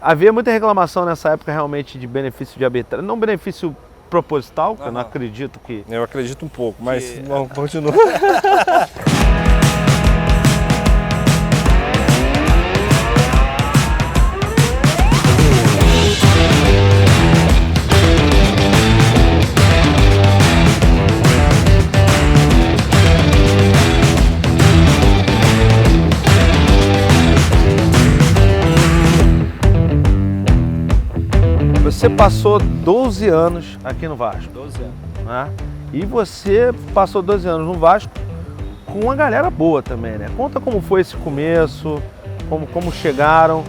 Havia muita reclamação nessa época realmente de benefício de arbitragem, não benefício proposital, que eu não acredito que... Eu acredito um pouco, mas não, continua. Você passou 12 anos aqui no Vasco. 12 anos. Né? E você passou 12 anos no Vasco com uma galera boa também, né? Conta como foi esse começo, como chegaram,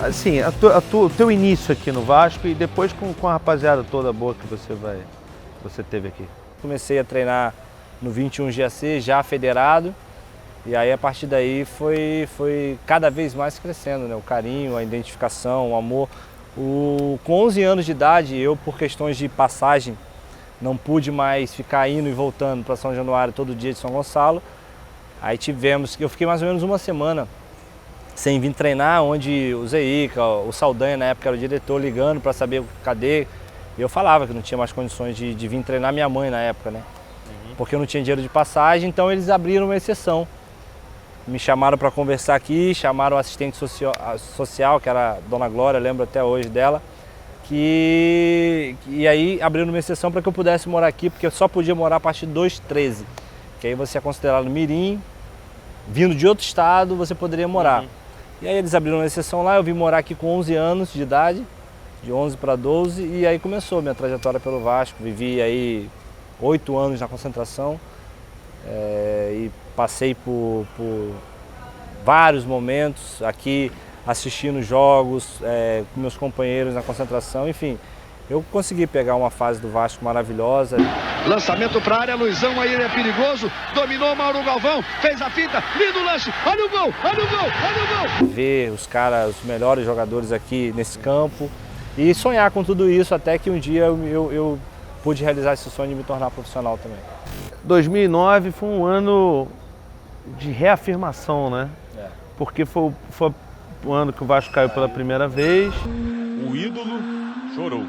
assim, o teu início aqui no Vasco e depois com a rapaziada toda boa que você teve aqui. Comecei a treinar no 21 GAC, já federado, e aí a partir daí foi cada vez mais crescendo, né? O carinho, a identificação, o amor. Com 11 anos de idade, eu, por questões de passagem, não pude mais ficar indo e voltando para São Januário todo dia de São Gonçalo. Aí eu fiquei mais ou menos uma semana sem vir treinar, onde o Zeica, o Saldanha na época era o diretor, ligando para saber cadê. E eu falava que não tinha mais condições de vir treinar minha mãe na época, né? Porque eu não tinha dinheiro de passagem, então eles abriram uma exceção. Me chamaram para conversar aqui, chamaram o assistente social, que era a Dona Glória, lembro até hoje dela, e aí abriram uma exceção para que eu pudesse morar aqui, porque eu só podia morar a partir de 213, que aí você é considerado mirim, vindo de outro estado, você poderia morar. E aí eles abriram uma exceção lá, eu vim morar aqui com 11 anos de idade, de 11 para 12, e aí começou minha trajetória pelo Vasco. Vivi aí 8 anos na concentração, e passei por vários momentos aqui assistindo jogos, com meus companheiros na concentração, enfim. Eu consegui pegar uma fase do Vasco maravilhosa. Lançamento para a área, Luizão aí é perigoso, dominou Mauro Galvão, fez a finta, lindo lance, olha o gol, olha o gol, olha o gol! Ver os caras, os melhores jogadores aqui nesse campo e sonhar com tudo isso até que um dia eu pude realizar esse sonho de me tornar profissional também. 2009 foi um ano de reafirmação, né? Porque foi o ano que o Vasco caiu pela primeira vez. O ídolo chorou.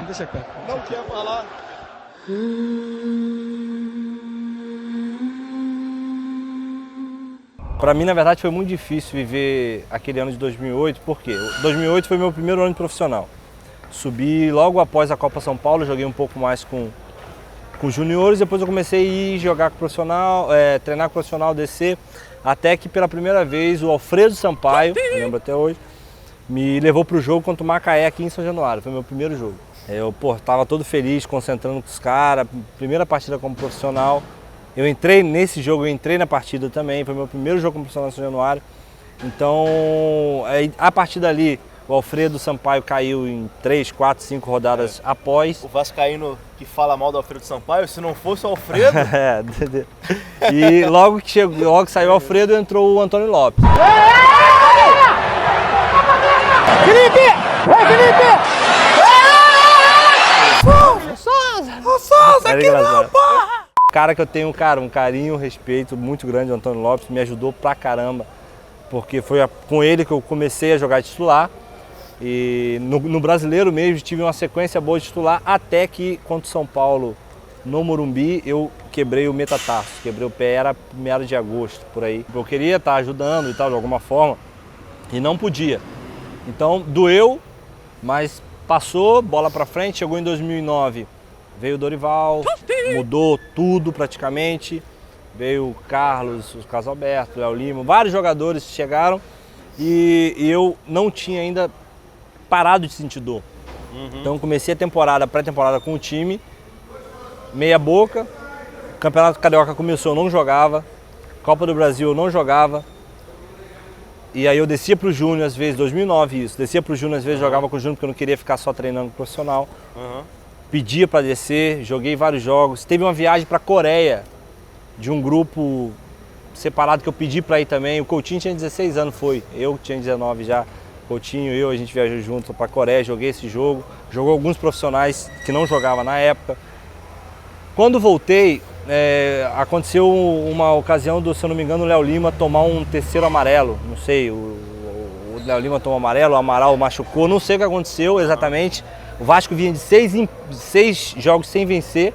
Deixa quieto. Não quer falar. Para mim, na verdade, foi muito difícil viver aquele ano de 2008, porque 2008 foi meu primeiro ano de profissional. Subi logo após a Copa São Paulo, joguei um pouco mais com juniores, depois eu comecei a ir jogar com profissional, treinar com profissional, descer, até que pela primeira vez o Alfredo Sampaio, eu lembro até hoje, me levou para o jogo contra o Macaé aqui em São Januário, foi meu primeiro jogo. Eu estava todo feliz, concentrando com os caras, primeira partida como profissional. Eu entrei nesse jogo, eu entrei na partida também, foi meu primeiro jogo como profissional em São Januário. Então, a partir dali, o Alfredo Sampaio caiu em 3, 4, 5 rodadas após. O vascaíno que fala mal do Alfredo Sampaio, se não fosse o Alfredo... E logo que saiu o Alfredo, entrou o Antônio Lopes. Felipe! Vai, Felipe! O Souza, aqui não, porra! Cara que eu tenho, um carinho, um respeito muito grande, o Antônio Lopes, me ajudou pra caramba, porque foi com ele que eu comecei a jogar titular. E no brasileiro mesmo tive uma sequência boa de titular, até que contra o São Paulo, no Morumbi, eu quebrei o metatarso, quebrei o pé, era meados de agosto, por aí. Eu queria estar ajudando e tal, de alguma forma, e não podia. Então doeu, mas passou, bola pra frente, chegou em 2009, veio o Dorival, mudou tudo praticamente, veio o Carlos, o Carlos Alberto, o Léo Lima, vários jogadores chegaram e eu não tinha ainda parado de sentir dor. Então comecei a pré-temporada com o time, meia boca, Campeonato Carioca começou, eu não jogava, Copa do Brasil eu não jogava, e aí eu descia pro Júnior às vezes, 2009 isso, descia pro Júnior às vezes, jogava com o Júnior porque eu não queria ficar só treinando com o profissional, pedia para descer, joguei vários jogos, teve uma viagem para Coreia, de um grupo separado que eu pedi para ir também, o Coutinho tinha 16 anos, eu tinha 19 já, Coutinho, a gente viajou junto para a Coreia, joguei esse jogo, jogou alguns profissionais que não jogavam na época. Quando voltei, aconteceu uma ocasião do, se eu não me engano, o Léo Lima tomar um terceiro amarelo, não sei, Léo Lima tomou amarelo, o Amaral machucou, não sei o que aconteceu exatamente. O Vasco vinha de 6 jogos sem vencer.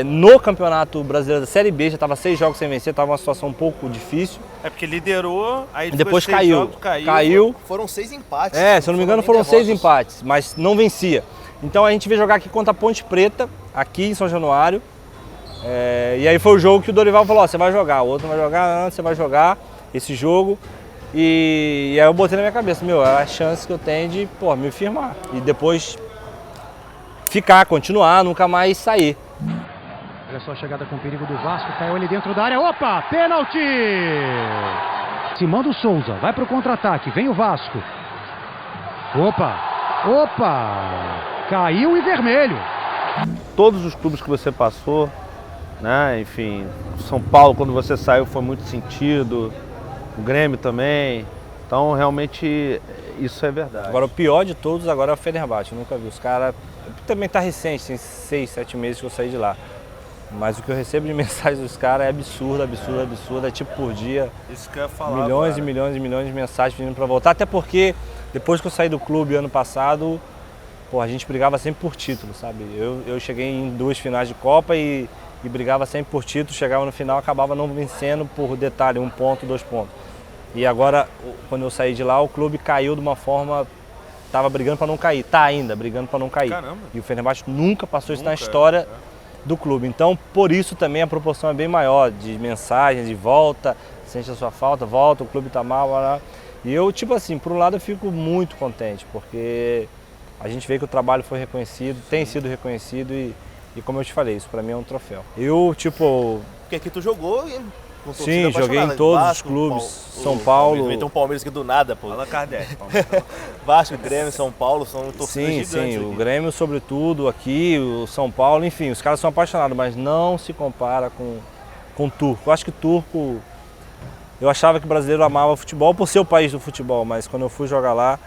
No Campeonato Brasileiro da Série B, já estava 6 jogos sem vencer, estava uma situação um pouco difícil. É porque liderou, aí depois caiu. Foram 6 empates. Se eu não me engano foram 6 empates, mas não vencia. Então a gente veio jogar aqui contra a Ponte Preta, aqui em São Januário. E aí foi o jogo que o Dorival falou, você vai jogar, o outro não vai jogar, não, você vai jogar esse jogo. E aí eu botei na minha cabeça, é a chance que eu tenho de me firmar. E depois continuar, nunca mais sair. Olha só a chegada com perigo do Vasco, caiu ali dentro da área, opa, pênalti! Simão Souza, vai pro contra-ataque, vem o Vasco. Opa, caiu e vermelho. Todos os clubes que você passou, né, enfim, São Paulo quando você saiu foi muito sentido, o Grêmio também, então realmente isso é verdade. Agora o pior de todos agora é o Fenerbahçe, eu nunca vi, os caras, também tá recente, tem 6, 7 meses que eu saí de lá. Mas o que eu recebo de mensagem dos caras é absurdo, é tipo por dia. Isso que eu ia falar. Milhões e milhões e milhões de mensagens pedindo para voltar. Até porque depois que eu saí do clube ano passado, a gente brigava sempre por título, sabe? Eu cheguei em 2 finais de Copa e brigava sempre por título, chegava no final, acabava não vencendo por detalhe, 1 ponto, 2 pontos. E agora, quando eu saí de lá, o clube caiu de uma forma, estava brigando para não cair, tá ainda brigando para não cair. Caramba. E o Fenerbahçe nunca passou isso na história do clube. Então, por isso também a proporção é bem maior de mensagens, de volta, sente a sua falta, volta, o clube tá mal, E eu, por um lado eu fico muito contente, porque a gente vê que o trabalho foi reconhecido, tem sido reconhecido e como eu te falei, isso pra mim é um troféu. Porque aqui tu jogou com sim, joguei em todos os clubes, São Paulo. Então o Palmeiras aqui do nada, pô. Fala Kardec. Vasco, Grêmio, São Paulo são torcidas gigantes. Sim, aqui. o Grêmio sobretudo aqui, o São Paulo, enfim, os caras são apaixonados, mas não se compara com o turco. Eu acho que turco, eu achava que o brasileiro amava futebol por ser o país do futebol, mas quando eu fui jogar lá,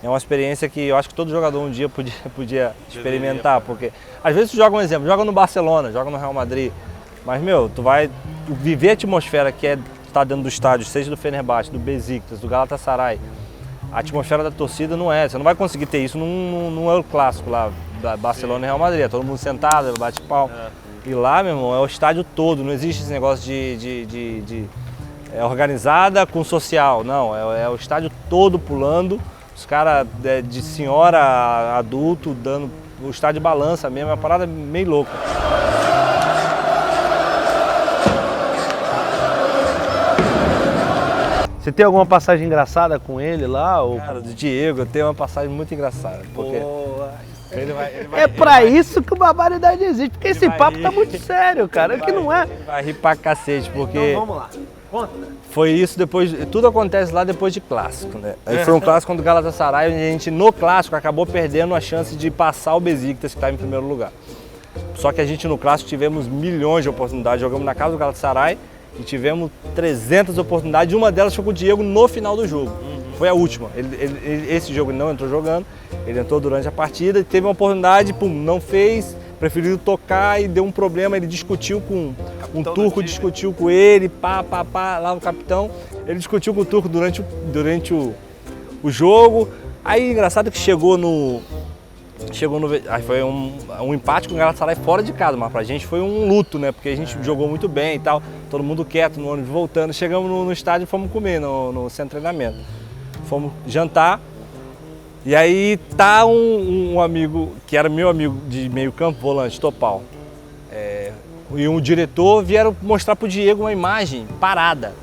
é uma experiência que eu acho que todo jogador um dia podia experimentar, porque às vezes tu joga um exemplo, joga no Barcelona, joga no Real Madrid, mas tu vai viver a atmosfera que tá dentro do estádio, seja do Fenerbahçe, do Besiktas, do Galatasaray, a atmosfera da torcida você não vai conseguir ter isso num Euro Clássico lá, da Barcelona e Real Madrid, todo mundo sentado, bate palma. E lá, meu irmão, é o estádio todo, não existe esse negócio de organizada com social, não, é o estádio todo pulando, os caras de senhora a adulto, o estádio balança mesmo, é uma parada meio louca. Você tem alguma passagem engraçada com ele lá? Ou... Cara, do Diego, eu tenho uma passagem muito engraçada, porque ele vai pra isso que o Barbaridade existe, porque esse papo tá muito sério, cara, que não é... Ele vai rir pra cacete, porque... Então vamos lá, conta. Foi isso tudo acontece lá depois de clássico, né? Aí foi um clássico contra o Galatasaray, onde a gente no clássico acabou perdendo a chance de passar o Besiktas, que estava em primeiro lugar. Só que a gente no clássico tivemos milhões de oportunidades, jogamos na casa do Galatasaray e tivemos 300 oportunidades, e uma delas foi com o Diego no final do jogo. Foi a última. Esse jogo ele não entrou jogando, ele entrou durante a partida e teve uma oportunidade, não fez, preferiu tocar e deu um problema, ele discutiu com um turco, discutiu com ele, lá o capitão, ele discutiu com o turco durante o jogo. Aí engraçado que chegou no aí foi um empate com o Galatasaray fora de casa, mas pra gente foi um luto, né? Porque a gente jogou muito bem e tal, todo mundo quieto no ônibus voltando. Chegamos no estádio e fomos comer no centro de treinamento. Fomos jantar e aí tá um amigo, que era meu amigo de meio campo, volante, Topal, e um diretor vieram mostrar pro Diego uma imagem parada.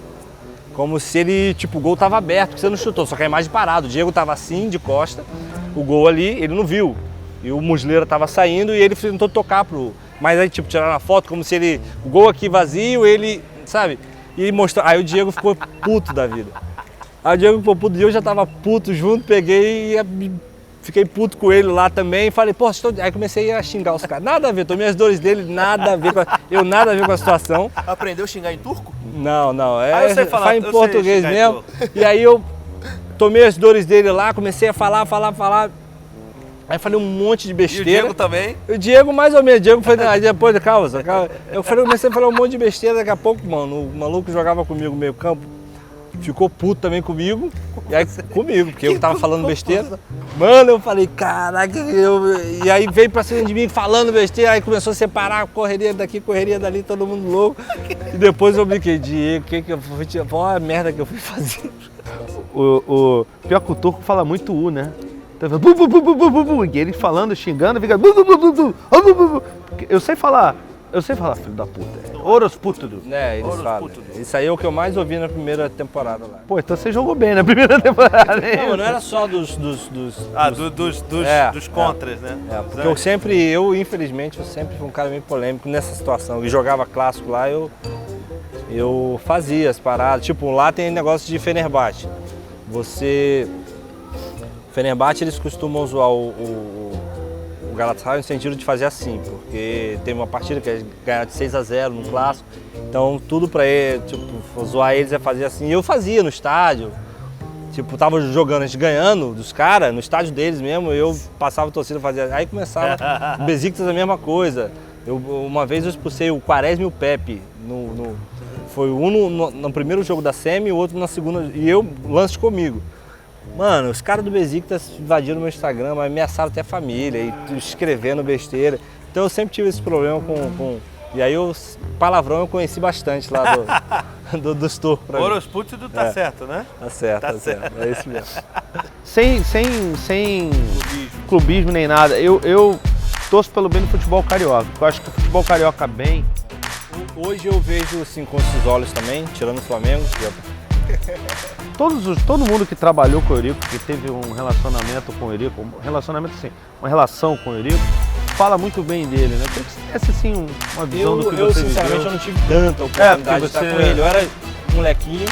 Como se ele, o gol tava aberto, que você não chutou, só que a imagem parada. O Diego tava assim, de costa, o gol ali, ele não viu. E o Muslera tava saindo e ele tentou tocar mas aí, tiraram a foto como se o gol aqui vazio, ele, sabe? E mostrou. Aí o Diego ficou puto da vida. Aí o Diego ficou puto e eu já tava puto junto, peguei e fiquei puto com ele lá também. Falei, aí comecei a xingar os caras. Nada a ver, tomei as dores dele, nada a ver com a situação. Aprendeu a xingar em turco? Não, eu sei falar, em português mesmo. E aí eu tomei as dores dele lá, comecei a falar. Aí falei um monte de besteira. E o Diego também? O Diego mais ou menos, o Diego foi depois da causa. Eu comecei a falar um monte de besteira, daqui a pouco, mano, o maluco jogava comigo meio campo, ficou puto também comigo. E aí, comigo, porque eu tava falando besteira. Mano, eu falei, caraca, e aí veio pra cima de mim falando besteira, aí começou a separar, correria daqui, correria dali, todo mundo louco. E depois eu brinquei, Diego, o que eu fui tirar? Olha a merda que eu fui fazer. O pior que o turco fala muito U, né? Então, bu, bu, bu, bu, bu, bu, bu, e ele falando, xingando, fica bu, bu, bu, bu, bu, bu, bu, bu. Eu sei falar, filho da puta. Oros putudo. Eles falam. Isso aí é o que eu mais ouvi na primeira temporada lá. Pô, então você jogou bem na primeira temporada, hein? Não era só dos Contras, né? Porque infelizmente, eu sempre fui um cara meio polêmico nessa situação. E jogava clássico lá, eu fazia as paradas. Tipo, lá tem negócio de Fenerbahçe. Fenerbahçe, eles costumam zoar o Galatasaray no sentido de fazer assim, porque tem uma partida que é ganhar de 6-0 no clássico, então tudo pra ele, tipo, zoar eles é fazer assim. E eu fazia no estádio, tipo, tava jogando, a gente ganhando dos caras, no estádio deles mesmo, eu passava a torcida, fazia, aí começava, o Besiktas a mesma coisa. Uma vez eu expulsei o Quaresma e o Pepe, foi um no primeiro jogo da semi e o outro na segunda, e lance comigo. Mano, os caras do Besiktas invadiram meu Instagram, ameaçaram até a família, e escrevendo besteira. Então eu sempre tive esse problema com... E aí palavrão eu conheci bastante lá dos turcos. Oros putudo tá certo, né? Tá certo, tá certo. É isso mesmo. Sem clubismo nem nada, eu torço pelo bem do futebol carioca, porque eu acho que o futebol carioca bem... Hoje eu vejo assim com esses olhos também, tirando o Flamengo. Todo mundo que trabalhou com o Eurico, que teve um relacionamento com o Eurico, uma relação com o Eurico, fala muito bem dele, né? Tem que ser assim uma visão do que você sinceramente, viveu. eu não tive tanta oportunidade de estar com ele. Eu era molequinho,